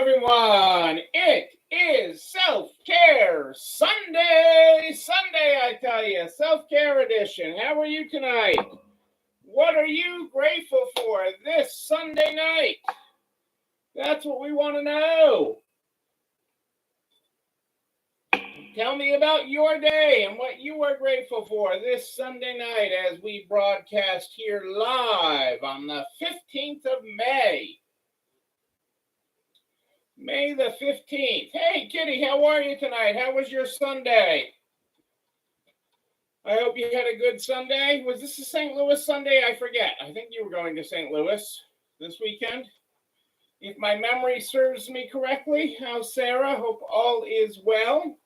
everyone. It is Self-Care Sunday. I tell you, Self-Care Edition. How are you tonight? What are you grateful for this Sunday night? That's what we want to know. Tell me about your day and what you are grateful for this Sunday night as we broadcast here live on the 15th of May. May the 15th. Hey, Kitty, how are you tonight? How was your Sunday? I hope you had a good Sunday. Was this a St. Louis Sunday? I forget. I think you were going to St. Louis this weekend. If my memory serves me correctly. How's Sarah? Hope all is well.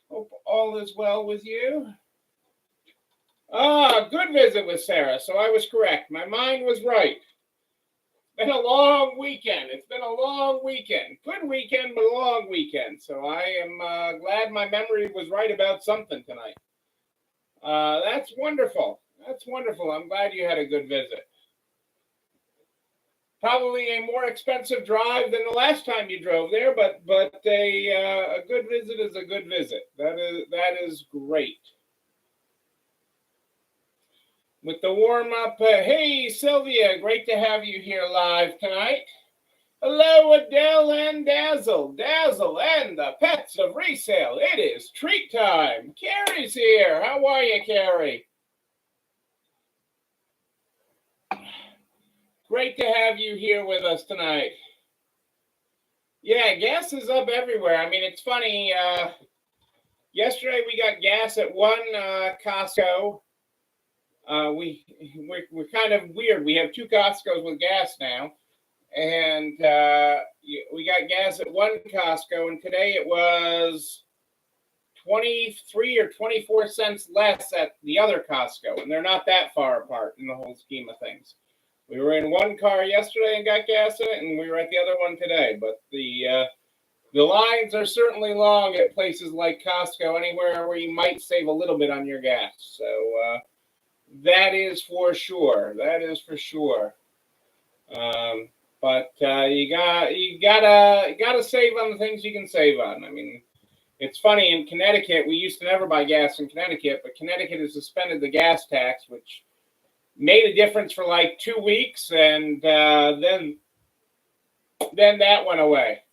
Hope all is well with you. Good visit with Sarah. So I was correct. My mind was right. Been a long weekend. It's been a long weekend. Good weekend, but a long weekend. So I am glad my memory was right about something tonight. That's wonderful. That's wonderful. I'm glad you had a good visit. Probably a more expensive drive than the last time you drove there, but a good visit is a good visit. That is great. With the warm-up, hey, Sylvia, great to have you here live tonight. Hello, Adele and Dazzle. Dazzle and the pets of resale. It is treat time. Carrie's here. How are you, Carrie? Great to have you here with us tonight. Yeah, gas is up everywhere. I mean, it's funny. Yesterday we got gas at one Costco. We're kind of weird. We have two Costcos with gas now, and we got gas at one Costco, and today it was 23 or 24 cents less at the other Costco, and they're not that far apart in the whole scheme of things. We were in one car yesterday and got gas in it, and we were at the other one today. But the lines are certainly long at places like Costco, anywhere where you might save a little bit on your gas. So that is for sure. That is for sure. But you gotta save on the things you can save on. I mean, it's funny, in Connecticut, we used to never buy gas in Connecticut, but Connecticut has suspended the gas tax, which made a difference for like 2 weeks, and then that went away.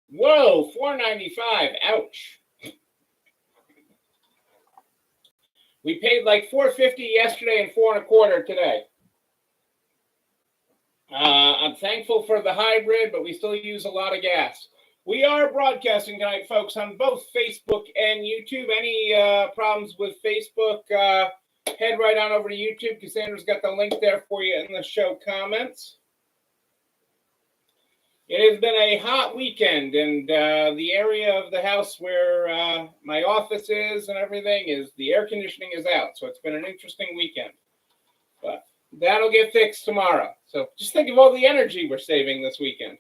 Whoa, $4.95. Ouch. We paid like $4.50 yesterday and $4.25 today. I'm thankful for the hybrid, but we still use a lot of gas. We are broadcasting tonight, folks, on both Facebook and YouTube. Any problems with Facebook, head right on over to YouTube. Cassandra's got the link there for you in the show comments. It has been a hot weekend, and the area of the house where my office is and everything is, the air conditioning is out. So it's been an interesting weekend. But that'll get fixed tomorrow. So just think of all the energy we're saving this weekend.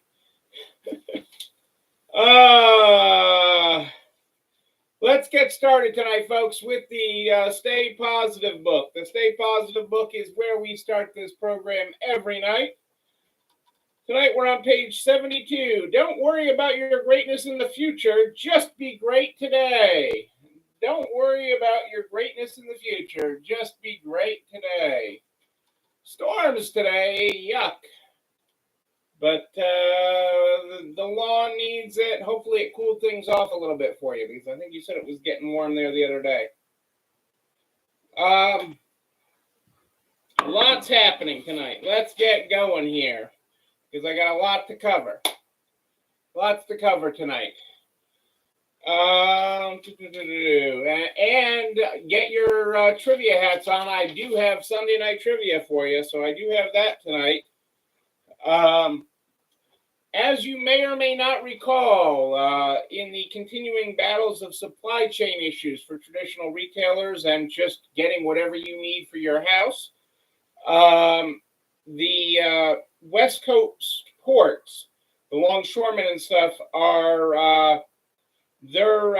Let's get started tonight, folks, with the Stay Positive book. The Stay Positive book is where we start this program every night. Tonight we're on page 72. Don't worry about your greatness in the future. Just be great today. Don't worry about your greatness in the future. Just be great today. Storms today, yuck. But the lawn needs it. Hopefully it cooled things off a little bit for you, because I think you said it was getting warm there the other day. Lots happening tonight. Let's get going here, because I got a lot to cover. Lots to cover tonight. And get your trivia hats on. I do have Sunday night trivia for you, so I do have that tonight. As you may or may not recall, in the continuing battles of supply chain issues for traditional retailers and just getting whatever you need for your house, the West Coast ports, the longshoremen and stuff, are their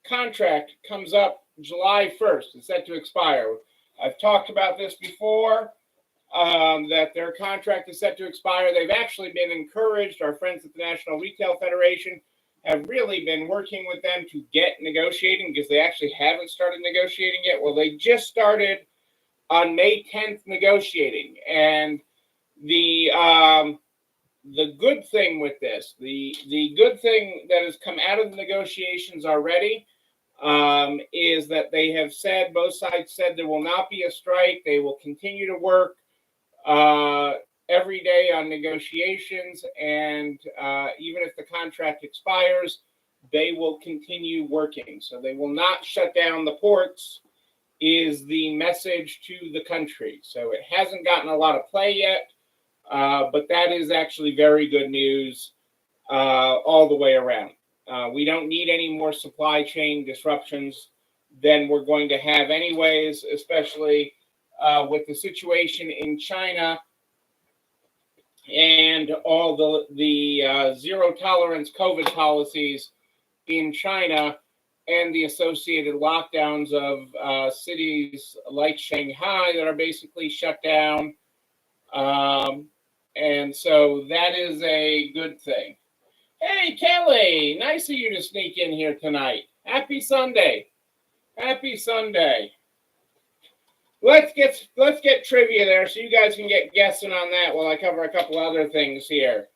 contract comes up July 1st. It's set to expire. I've talked about this before. that their contract is set to expire. They've actually been encouraged. Our friends at the National Retail Federation have really been working with them to get negotiating, because they actually haven't started negotiating yet. Well, they just started on May 10th negotiating. And the good thing with this, the good thing that has come out of the negotiations already, is that they have said, both sides said, there will not be a strike. They will continue to work every day on negotiations, and even if the contract expires, they will continue working. So they will not shut down the ports, is the message to the country. So it hasn't gotten a lot of play yet, but that is actually very good news all the way around. We don't need any more supply chain disruptions than we're going to have anyways, especially with the situation in China and all the zero tolerance COVID policies in China, and the associated lockdowns of cities like Shanghai that are basically shut down. And so that is a good thing. Hey, Kelly, nice of you to sneak in here tonight. Happy Sunday. Happy Sunday. Let's get trivia there so you guys can get guessing on that while I cover a couple other things here.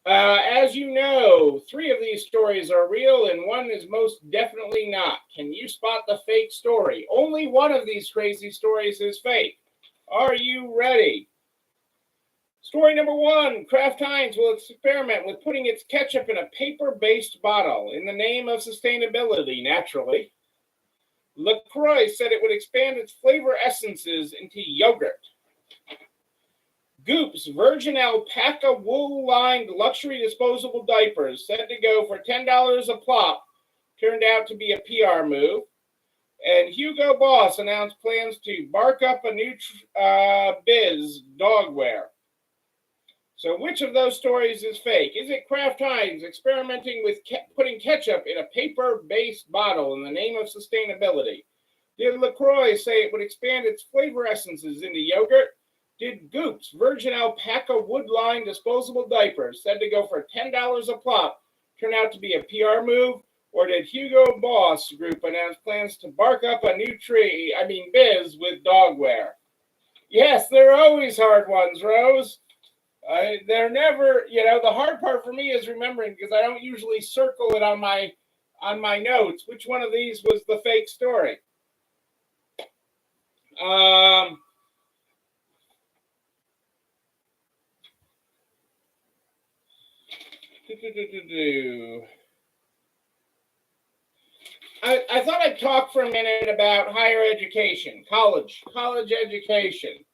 As you know, 3 of these stories are real and 1 is most definitely not. Can you spot the fake story? Only 1 of these crazy stories is fake. Are you ready? Story number 1, Kraft Heinz will experiment with putting its ketchup in a paper-based bottle in the name of sustainability, naturally. LaCroix said it would expand its flavor essences into yogurt. Goop's virgin alpaca wool-lined luxury disposable diapers, said to go for $10 a plop, turned out to be a PR move. And Hugo Boss announced plans to bark up a new biz dogwear. So which of those stories is fake? Is it Kraft Heinz experimenting with putting ketchup in a paper-based bottle in the name of sustainability? Did LaCroix say it would expand its flavor essences into yogurt? Did Goop's virgin alpaca wood-lined disposable diapers, said to go for $10 a plop, turn out to be a PR move? Or did Hugo Boss Group announce plans to bark up a new biz with dogwear? Yes, they're always hard ones, Rose. They're never, the hard part for me is remembering, because I don't usually circle it on my notes. Which one of these was the fake story? I thought I'd talk for a minute about higher education, college education,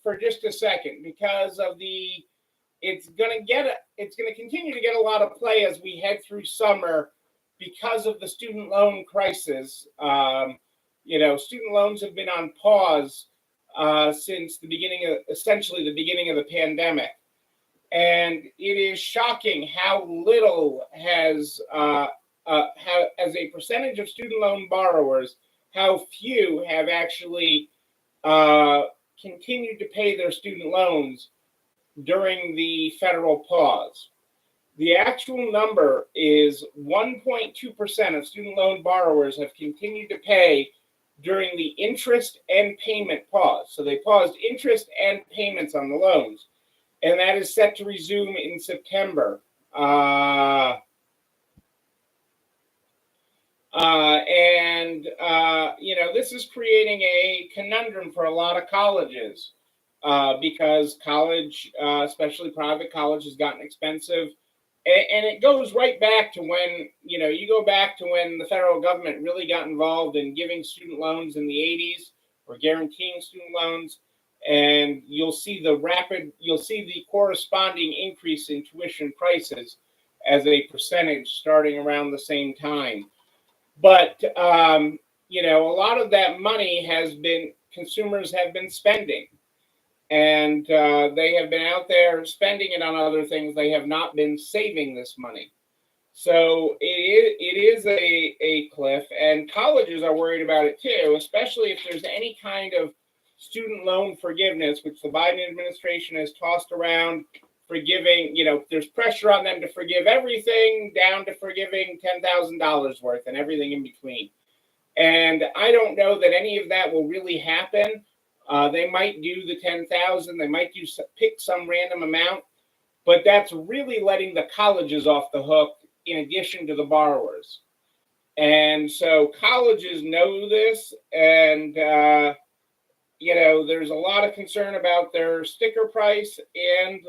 for just a second, because of it's going to continue to get a lot of play as we head through summer because of the student loan crisis. Student loans have been on pause since essentially the beginning of the pandemic. And it is shocking how little has, as a percentage of student loan borrowers, how few have actually continued to pay their student loans during the federal pause. The actual number is 1.2% of student loan borrowers have continued to pay during the interest and payment pause. So they paused interest and payments on the loans. And that is set to resume in September. This is creating a conundrum for a lot of colleges because college, especially private college, has gotten expensive. And it goes right back to when, you go back to when the federal government really got involved in giving student loans in the 80s, or guaranteeing student loans. And you'll see the corresponding increase in tuition prices as a percentage starting around the same time. But, a lot of that money consumers have been spending. And they have been out there spending it on other things. They have not been saving this money. So it is a cliff, and colleges are worried about it too, especially if there's any kind of student loan forgiveness, which the Biden administration has tossed around, forgiving, there's pressure on them to forgive everything down to forgiving $10,000 worth and everything in between. And I don't know that any of that will really happen. They might do the 10,000, they might pick some random amount, but that's really letting the colleges off the hook in addition to the borrowers. And so colleges know this, and there's a lot of concern about their sticker price and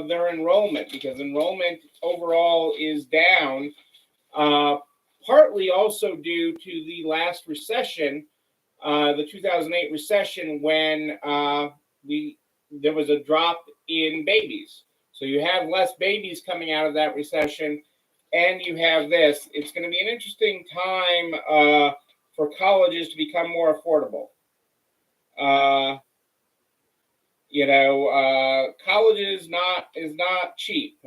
their enrollment, because enrollment overall is down, partly also due to the last recession, the 2008 recession, when there was a drop in babies. So you have less babies coming out of that recession, and you have this. It's going to be an interesting time for colleges to become more affordable. College is not cheap.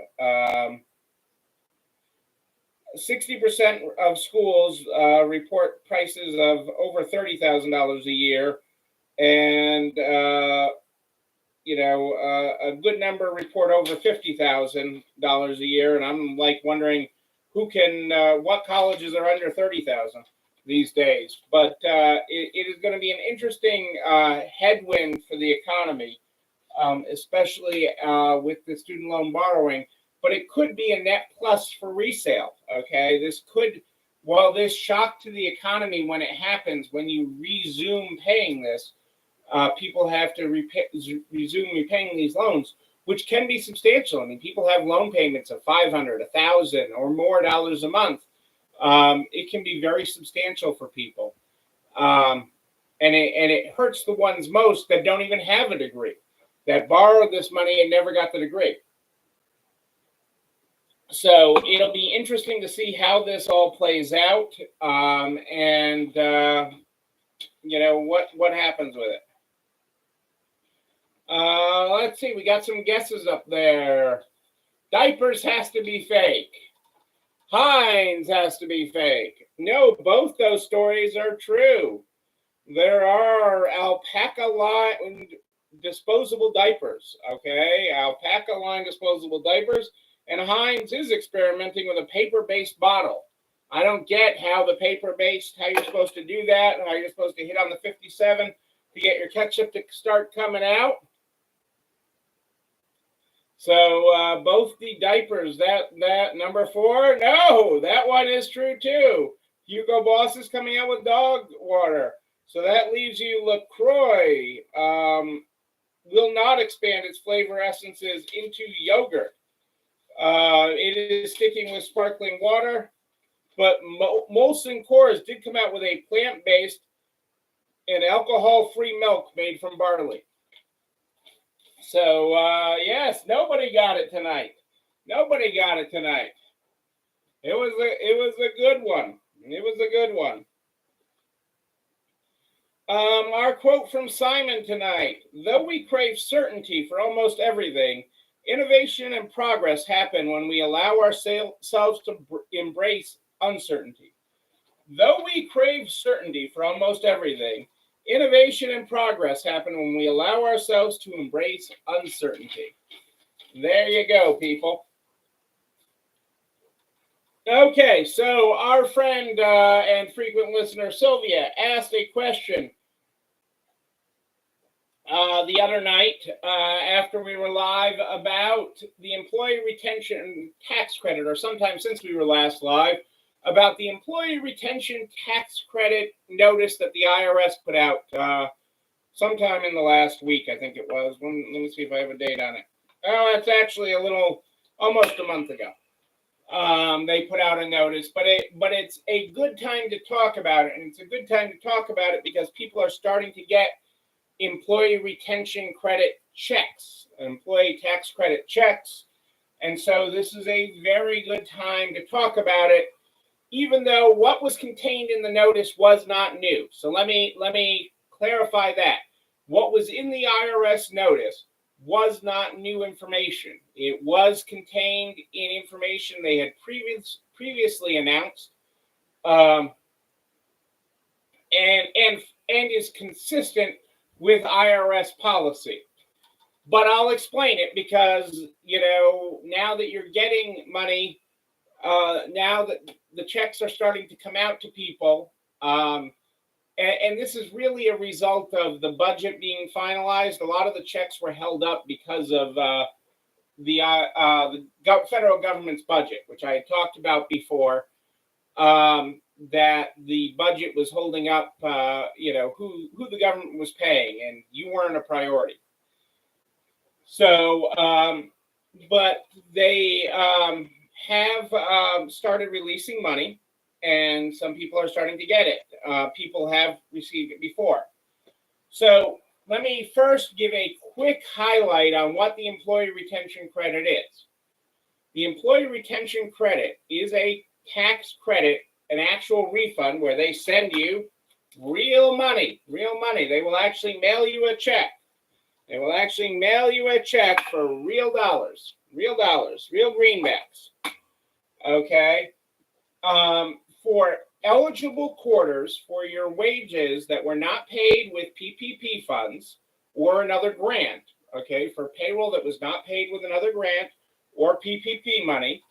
60% of schools report prices of over $30,000 a year, and a good number report over $50,000 a year. And I'm like wondering what colleges are under 30,000 these days. But it is going to be an interesting headwind for the economy, especially with the student loan borrowing. But it could be a net plus for resale. Okay, while this shock to the economy when it happens, when you resume paying this, people have to resume repaying these loans, which can be substantial. I mean, people have loan payments of $500, $1,000, or more dollars a month. It can be very substantial for people, and it hurts the ones most that don't even have a degree, that borrowed this money and never got the degree. So it'll be interesting to see how this all plays out, and what happens with it. Let's see. We got some guesses up there. Diapers has to be fake. Heinz has to be fake. No, both those stories are true. There are alpaca-lined disposable diapers. Okay, alpaca-lined disposable diapers. And Heinz is experimenting with a paper-based bottle. I don't get how you're supposed to do that, and how you're supposed to hit on the 57 to get your ketchup to start coming out. So both the diapers, that number 4, no, that one is true too. Hugo Boss is coming out with dog water. So that leaves you LaCroix. Will not expand its flavor essences into yogurt. It is sticking with sparkling water, but Molson Coors did come out with a plant-based and alcohol-free milk made from barley. So, yes, nobody got it tonight. Nobody got it tonight. It was a good one. It was a good one. Our quote from Simon tonight: though we crave certainty for almost everything, innovation and progress happen when we allow ourselves to embrace uncertainty. Though we crave certainty for almost everything, innovation and progress happen when we allow ourselves to embrace uncertainty. There you go, people. Okay, so our friend and frequent listener Sylvia asked a question the other night after we were live about the employee retention tax credit, or sometime since we were last live, about the employee retention tax credit notice that the IRS put out sometime in the last week, I think it was. Let me see if I have a date on it. Oh, it's actually almost a month ago. They put out a notice, but it's a good time to talk about it, and it's a good time to talk about it because people are starting to get employee retention credit checks, employee tax credit checks, and so this is a very good time to talk about it, even though what was contained in the notice was not new. So let me clarify that. What was in the IRS notice was not new information. It was contained in information they had previously announced, and is consistent with IRS policy. But I'll explain it because, now that you're getting money, now that the checks are starting to come out to people, and this is really a result of the budget being finalized. A lot of the checks were held up because of the federal government's budget, which I had talked about before, that the budget was holding up, who the government was paying, and you weren't a priority. So, but they have started releasing money, and some people are starting to get it. People have received it before. So let me first give a quick highlight on what the Employee Retention Credit is. The Employee Retention Credit is a tax credit, an actual refund where they send you real money. They will actually mail you a check. They will actually mail you a check for real dollars, real greenbacks. Okay. For eligible quarters for your wages that were not paid with PPP funds or another grant, okay, for payroll that was not paid with another grant or PPP money,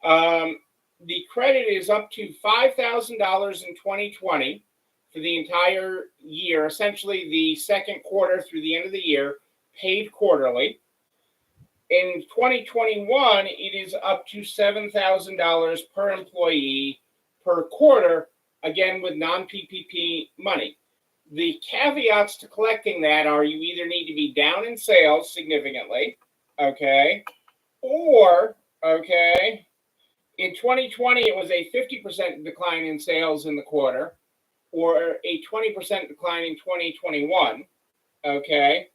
the credit is up to $5,000 in 2020 for the entire year, essentially the second quarter through the end of the year, paid quarterly. In 2021, it is up to $7,000 per employee per quarter, again with non-PPP money. The caveats to collecting that are you either need to be down in sales significantly, okay, or, okay, in 2020, it was a 50% decline in sales in the quarter, or a 20% decline in 2021, okay,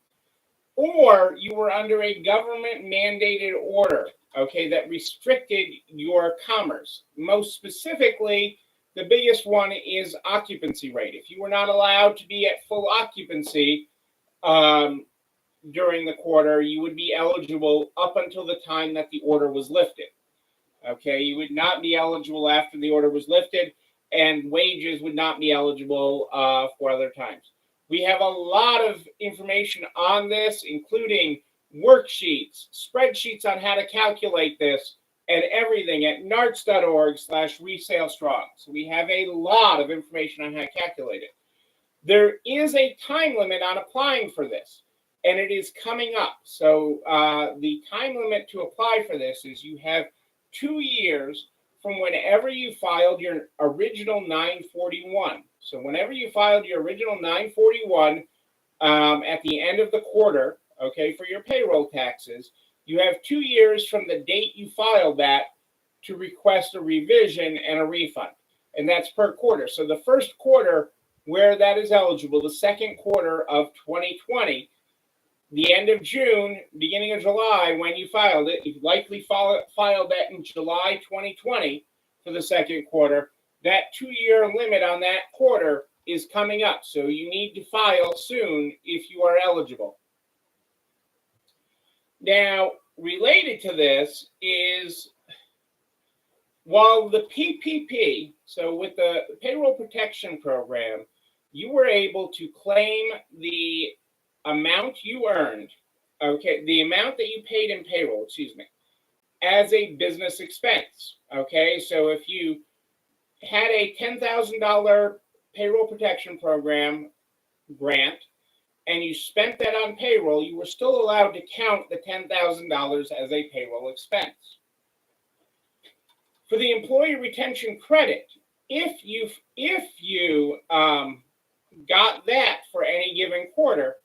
or you were under a government mandated order, okay, that restricted your commerce. Most specifically, the biggest one is occupancy rate. If you were not allowed to be at full occupancy during the quarter, you would be eligible up until the time that the order was lifted. Okay, you would not be eligible after the order was lifted, and wages would not be eligible for other times. We have a lot of information on this, including worksheets, spreadsheets on how to calculate this, and everything at narts.org/resalestrong. So we have a lot of information on how to calculate it. There is a time limit on applying for this, and it is coming up. So the time limit to apply for this is you have 2 years from whenever you filed your original 941. So whenever you filed your original 941 at the end of the quarter, okay, for your payroll taxes, you have 2 years from the date you filed that to request a revision and a refund. And that's per quarter. So the first quarter where that is eligible, the second quarter of 2020, the end of June, beginning of July, when you filed it, you likely filed that in July 2020 for the second quarter. That 2-year limit on that quarter is coming up. So you need to file soon if you are eligible. Now, related to this is, while the PPP, so with the Payroll Protection Program, you were able to claim the amount you earned, okay, the amount that you paid in payroll, as a business expense, okay? So if you had a $10,000 Payroll Protection Program grant and you spent that on payroll, you were still allowed to count the $10,000 as a payroll expense. For the Employee Retention Credit, if you got that for any given quarter,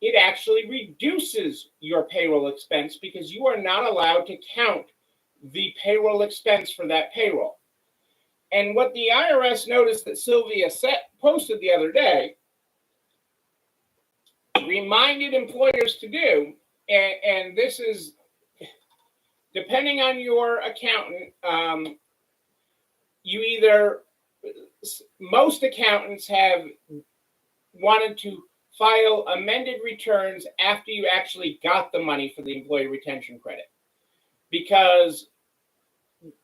it actually reduces your payroll expense because you are not allowed to count the payroll expense for that payroll. And what the IRS notice that Sylvia posted the other day reminded employers to do, and this is depending on your accountant, most accountants have wanted to file amended returns after you actually got the money for the Employee Retention Credit, because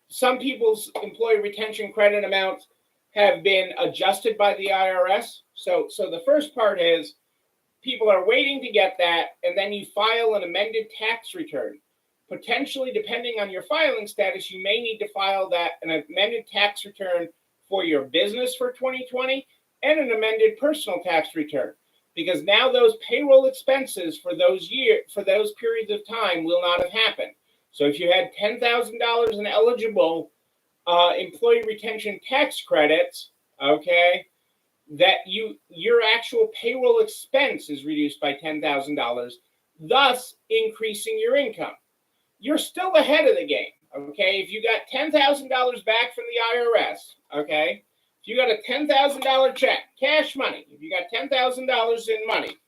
some people's Employee Retention Credit amounts have been adjusted by the IRS. So the first part is, people are waiting to get that, and then you file an amended tax return. Potentially, depending on your filing status, you may need to file an amended tax return for your business for 2020 and an amended personal tax return, because now those payroll expenses for those periods of time will not have happened. So if you had $10,000 in eligible employee retention tax credits, okay, that your actual payroll expense is reduced by $10,000, thus increasing your income. You're still ahead of the game, okay? If you got $10,000 back from the IRS, okay? If you got a $10,000 check, cash money, if you got $10,000 in money,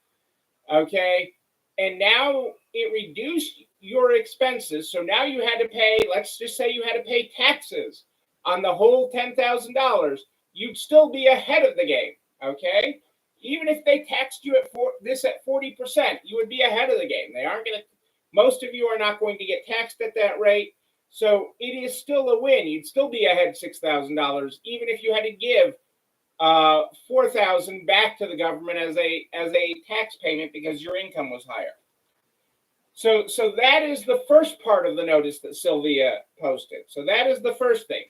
okay, and now it reduced your expenses, so now you had to pay, let's just say you had to pay taxes on the whole $10,000, you'd still be ahead of the game, okay? Even if they taxed you at 40%, you would be ahead of the game. They aren't going to, most of you are not going to get taxed at that rate, so it is still a win. You'd still be ahead $6,000, even if you had to give $4,000 back to the government as a tax payment because your income was higher. So that is the first part of the notice that Sylvia posted. So that is the first thing.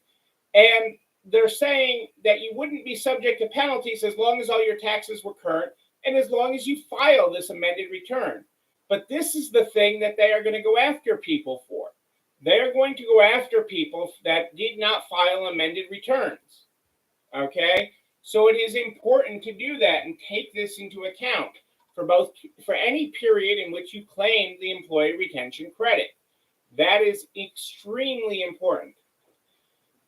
And they're saying that you wouldn't be subject to penalties as long as all your taxes were current and as long as you file this amended return. But this is the thing that they are going to go after people for. They're going to go after people that did not file amended returns. Okay? So it is important to do that and take this into account for any period in which you claim the employee retention credit. That is extremely important.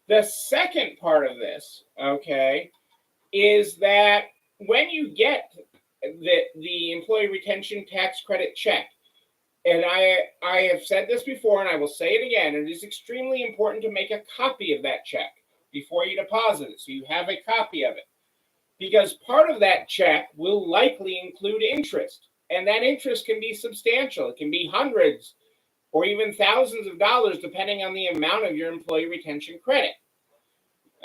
The second part of this, okay, is that when you get the employee retention tax credit check, and I have said this before and I will say it again, it is extremely important to make a copy of that check before you deposit it, so you have a copy of it. Because part of that check will likely include interest, and that interest can be substantial. It can be hundreds or even thousands of dollars, depending on the amount of your employee retention credit.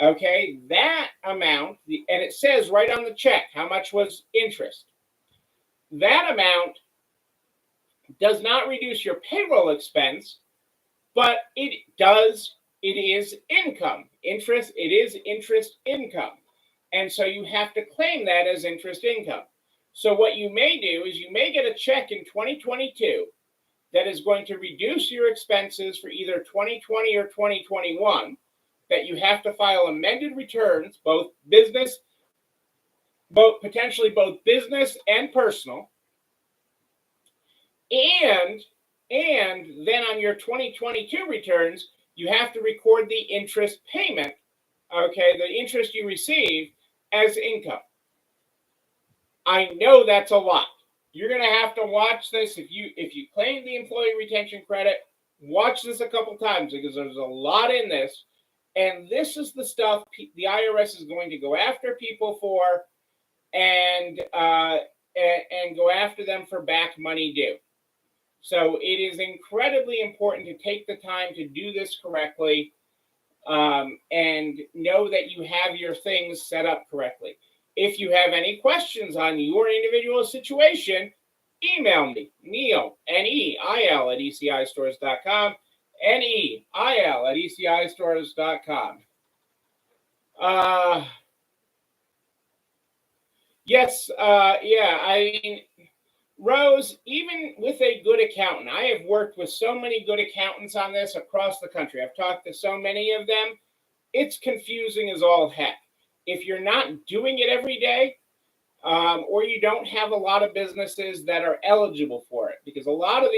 Okay, that amount, and it says right on the check how much was interest. That amount does not reduce your payroll expense, but it is income. Interest, it is interest income. And so you have to claim that as interest income. So what you may do is you may get a check in 2022 that is going to reduce your expenses for either 2020 or 2021, that you have to file amended returns, potentially both business and personal. And then on your 2022 returns, you have to record the interest payment, okay, the interest you receive, as income. I know that's a lot. You're going to have to watch this. If you claim the employee retention credit, watch this a couple times because there's a lot in this. And this is the stuff the IRS is going to go after people for and go after them for back money due. So it is incredibly important to take the time to do this correctly and know that you have your things set up correctly. If you have any questions on your individual situation, email me, Neil, Neil, at ECIstores.com, Neil at ECIstores.com. Yes, yeah, I mean, Rose, even with a good accountant, I have worked with so many good accountants on this across the country. I've talked to so many of them. It's confusing as all heck. If you're not doing it every day, or you don't have a lot of businesses that are eligible for it, because a lot of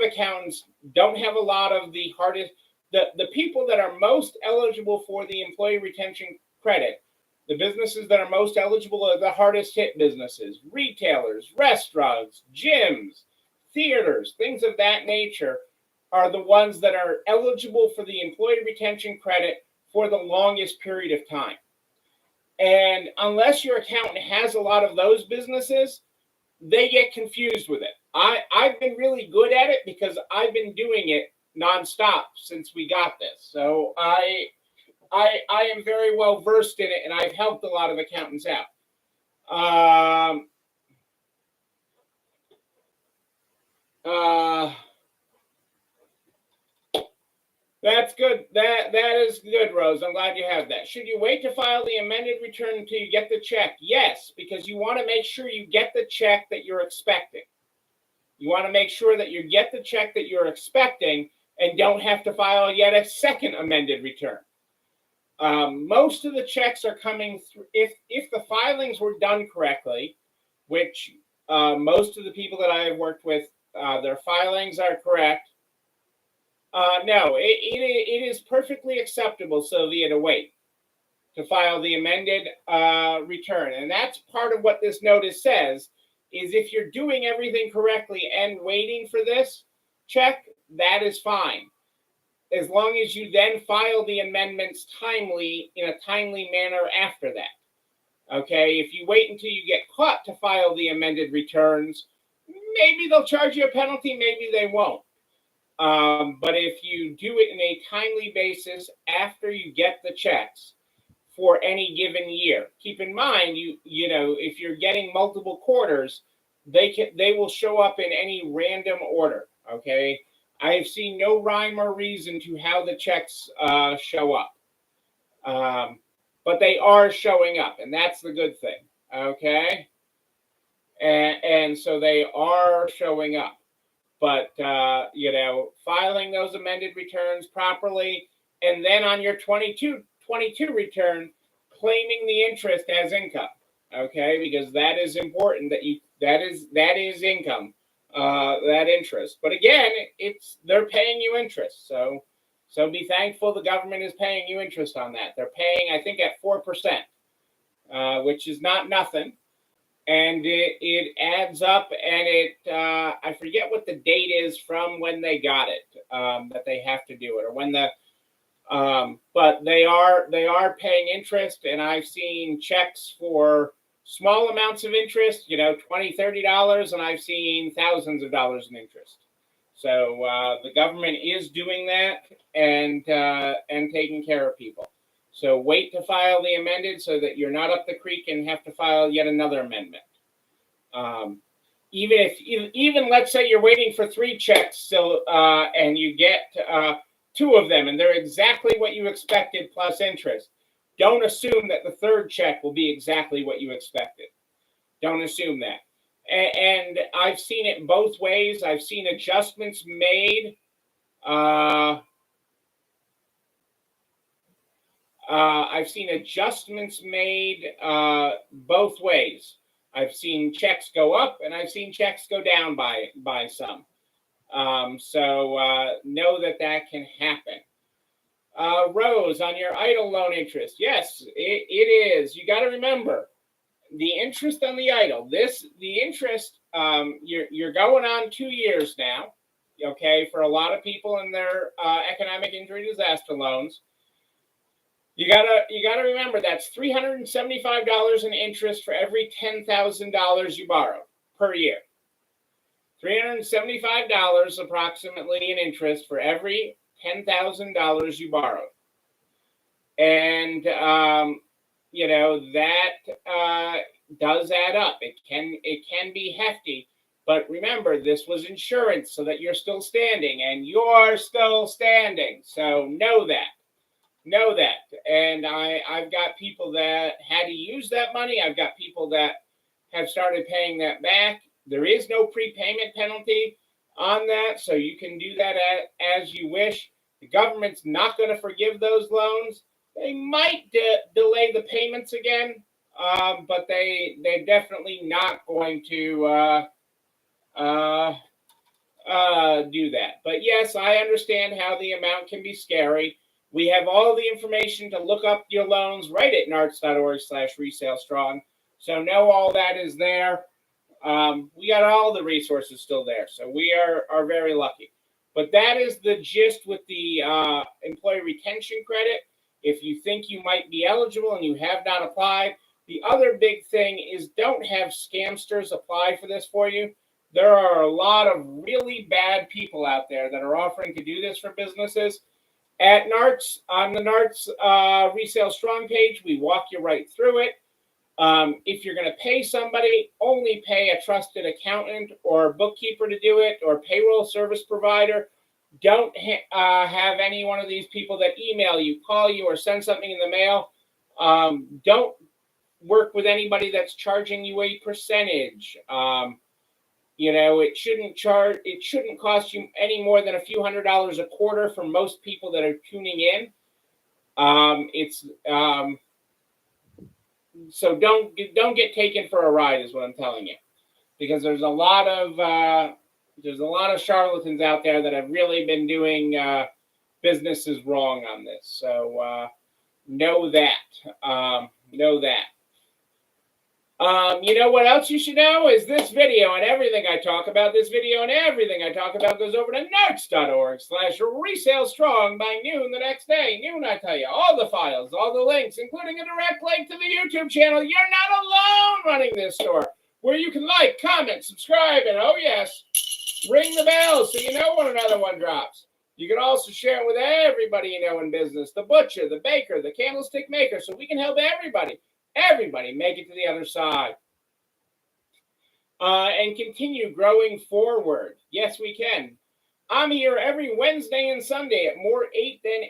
accountants don't have a lot of the hardest, the people that are most eligible for the employee retention credit. The businesses that are most eligible are the hardest hit businesses, retailers, restaurants, gyms, theaters, things of that nature are the ones that are eligible for the employee retention credit for the longest period of time. And unless your accountant has a lot of those businesses, they get confused with it. I've been really good at it because I've been doing it nonstop since we got this. So I am very well versed in it, and I've helped a lot of accountants out. That's good. That is good, Rose. I'm glad you have that. Should you wait to file the amended return until you get the check? Yes, because you want to make sure you get the check that you're expecting. You want to make sure that you get the check that you're expecting and don't have to file yet a second amended return. Most of the checks are coming through if the filings were done correctly, which most of the people that I have worked with, their filings are correct. No, it is perfectly acceptable, Sylvia, to wait to file the amended return. And that's part of what this notice says, is if you're doing everything correctly and waiting for this check, that is fine. As long as you then file the amendments timely, in a timely manner after that. Okay, if you wait until you get caught to file the amended returns, maybe they'll charge you a penalty, maybe they won't. But if you do it in a timely basis after you get the checks for any given year, keep in mind, you know, if you're getting multiple quarters, they will show up in any random order. Okay, I have seen no rhyme or reason to how the checks show up, but they are showing up, and that's the good thing. Okay, and so they are showing up. But you know, filing those amended returns properly, and then on your 22 return, claiming the interest as income. Okay, because that is important. That is income, that interest. But again, they're paying you interest, so be thankful the government is paying you interest on that. They're paying, I think, at 4%, which is not nothing. And it adds up, and I forget what the date is from when they got it, that they have to do it, or when but they are paying interest, and I've seen checks for small amounts of interest, you know, $20-$30, and I've seen thousands of dollars in interest. So the government is doing that and taking care of people. So wait to file the amended so that you're not up the creek and have to file yet another amendment. Even let's say you're waiting for 3 checks, so and you get 2 of them and they're exactly what you expected plus interest. Don't assume that the 3rd check will be exactly what you expected. Don't assume that. And I've seen it both ways. I've seen adjustments made. I've seen adjustments made both ways. I've seen checks go up and I've seen checks go down by some. So know that can happen. Rose, on your EIDL loan interest, yes, it is. You got to remember the interest on the EIDL. The interest. You're going on 2 years now. Okay, for a lot of people in their economic injury disaster loans. You gotta remember that's $375 in interest for every $10,000 you borrow per year. $375 approximately in interest for every $10,000 you borrow. And you know, that does add up. It can be hefty, but remember, this was insurance so that you're still standing, and you're still standing. So know that. And I've got people that had to use that money. I've got people that have started paying that back. There is no prepayment penalty on that, so you can do that as you wish. The government's not going to forgive those loans. They might delay the payments again, but they're definitely not going to do that. But yes, I understand how the amount can be scary. We have all the information to look up your loans right at narts.org/resalestrong. So know all that is there. We got all the resources still there. So we are very lucky. But that is the gist with the employee retention credit. If you think you might be eligible and you have not applied, the other big thing is don't have scamsters apply for this for you. There are a lot of really bad people out there that are offering to do this for businesses. At NARTS, on the NARTS Resale Strong page, we walk you right through it. If you're going to pay somebody, only pay a trusted accountant or bookkeeper to do it, or payroll service provider. Don't have any one of these people that email you, call you, or send something in the mail. Don't work with anybody that's charging you a percentage. It shouldn't cost you any more than a few $100s a quarter for most people that are tuning in. So don't get taken for a ride is what I'm telling you, because there's a lot of charlatans out there that have really been doing businesses wrong on this. So know that. You know what else you should know is this video and everything I talk about. This video and everything I talk about goes over to nerds.org/resale strong by noon the next day. Noon, I tell you, all the files, all the links, including a direct link to the YouTube channel. You're not alone running this store, where you can like, comment, subscribe, and oh yes, ring the bell so you know when another one drops. You can also share it with everybody you know in business, the butcher, the baker, the candlestick maker, so we can help everybody make it to the other side. And continue growing forward. Yes, we can. I'm here every Wednesday and Sunday at More 8 Than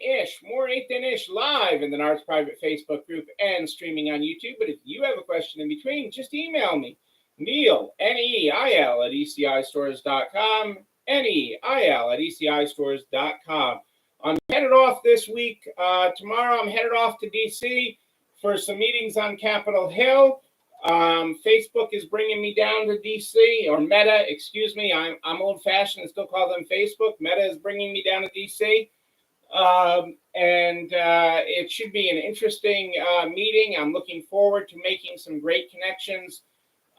Ish live in the Nards Private Facebook group and streaming on YouTube. But if you have a question in between, just email me, Neil, Neil, at ECIstores.com, Neil at ECIstores.com. I'm headed off this week. Tomorrow I'm headed off to DC for some meetings on Capitol Hill. Facebook is bringing me down to DC, or Meta, excuse me. I'm old-fashioned and still call them Facebook. Meta is bringing me down to DC. It should be an interesting meeting. I'm looking forward to making some great connections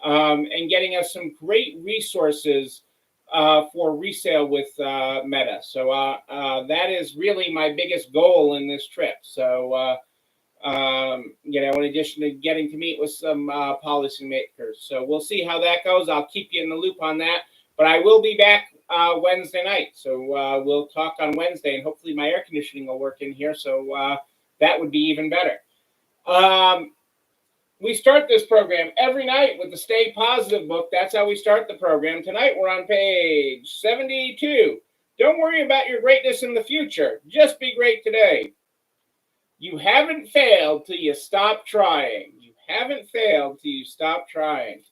and getting us some great resources for resale with Meta. So that is really my biggest goal in this trip. So, in addition to getting to meet with some policymakers. So we'll see how that goes. I'll keep you in the loop on that. But I will be back Wednesday night. So we'll talk on Wednesday, and hopefully my air conditioning will work in here. So that would be even better. We start this program every night with the Stay Positive book. That's how we start the program. Tonight we're on page 72. Don't worry about your greatness in the future. Just be great today. You haven't failed till you stop trying. You haven't failed till you stop trying.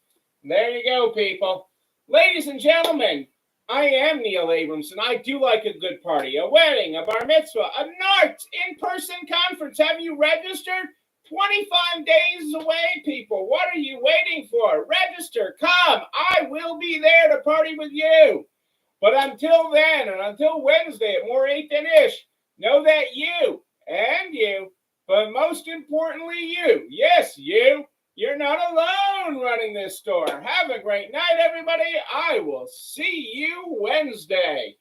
There you go, people. Ladies and gentlemen, I am Neil Abramson. I do like a good party, a wedding, a bar mitzvah, a NARTS in-person conference. Have you registered? 25 days away, people. What are you waiting for? Register. Come. I will be there to party with you. But until then, and until Wednesday at More 8 Than Ish, know that you and you, but most importantly you, yes, you're not alone running this store. Have a great night, everybody. I will see you Wednesday.